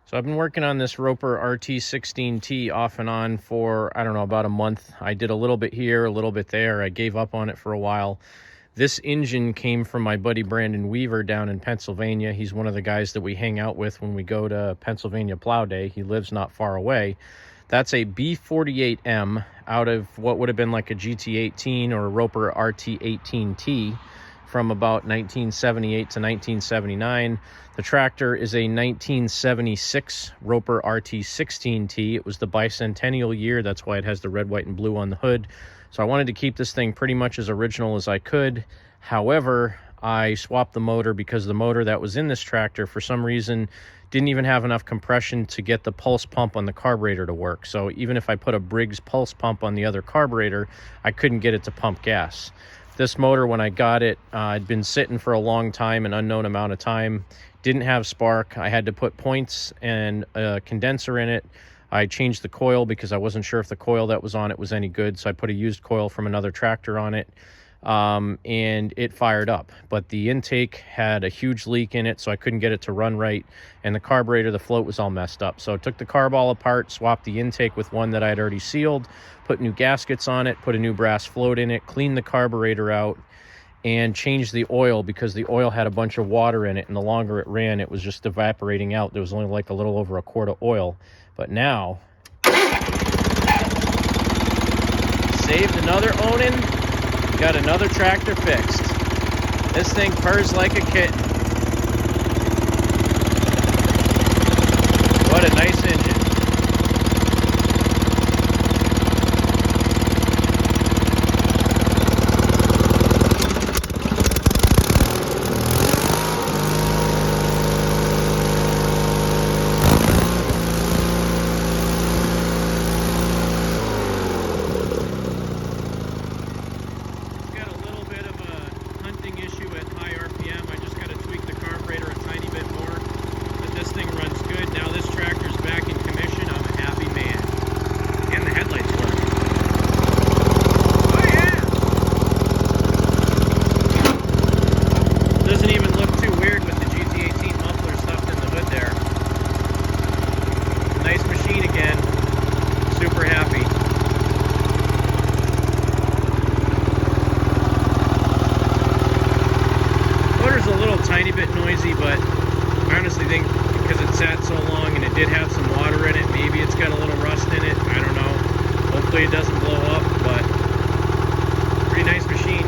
So I've been working on this Roper RT16T off and on for, I don't know, about a month. I did a little bit here, a little bit there. I gave up on it for a while. This engine came from my buddy Brandon Weaver down in Pennsylvania. He's one of the guys that we hang out with when we go to Pennsylvania Plow Day. He lives not far away. That's a B48M out of what would have been like a GT18 or a Roper RT18T from about 1978 to 1979. The tractor is a 1976 Roper RT16T. It was the bicentennial year. That's why it has the red, white, and blue on the hood. So I wanted to keep this thing pretty much as original as I could. However, I swapped the motor because the motor that was in this tractor, for some reason, didn't even have enough compression to get the pulse pump on the carburetor to work. So even if I put a Briggs pulse pump on the other carburetor, I couldn't get it to pump gas. This motor, when I got it, had been sitting for a long time, an unknown amount of time. Didn't have spark. I had to put points and a condenser in it. I changed the coil because I wasn't sure if the coil that was on it was any good, so I put a used coil from another tractor on it, and it fired up. But the intake had a huge leak in it, so I couldn't get it to run right, and the carburetor, the float was all messed up. So I took the carb all apart, swapped the intake with one that I had already sealed, put new gaskets on it, put a new brass float in it, cleaned the carburetor out, and changed the oil because the oil had a bunch of water in it, and the longer it ran, it was just evaporating out. There was only like a little over a quart of oil. But now, saved another Onan, got another tractor fixed. This thing purrs like a kitten. What a nice engine. Issue at high RPM. I just got to tweak the carburetor a tiny bit more, but this thing runs good. Now this tractor's back in commission. I'm a happy man. And the headlights work. Oh yeah! Doesn't even look too weird with the GT18 muffler stuffed in the hood there. Nice machine again. Super happy. A little tiny bit noisy, but I honestly think because it sat so long and it did have some water in it, maybe it's got a little rust in it. I don't know. Hopefully it doesn't blow up, but pretty nice machine.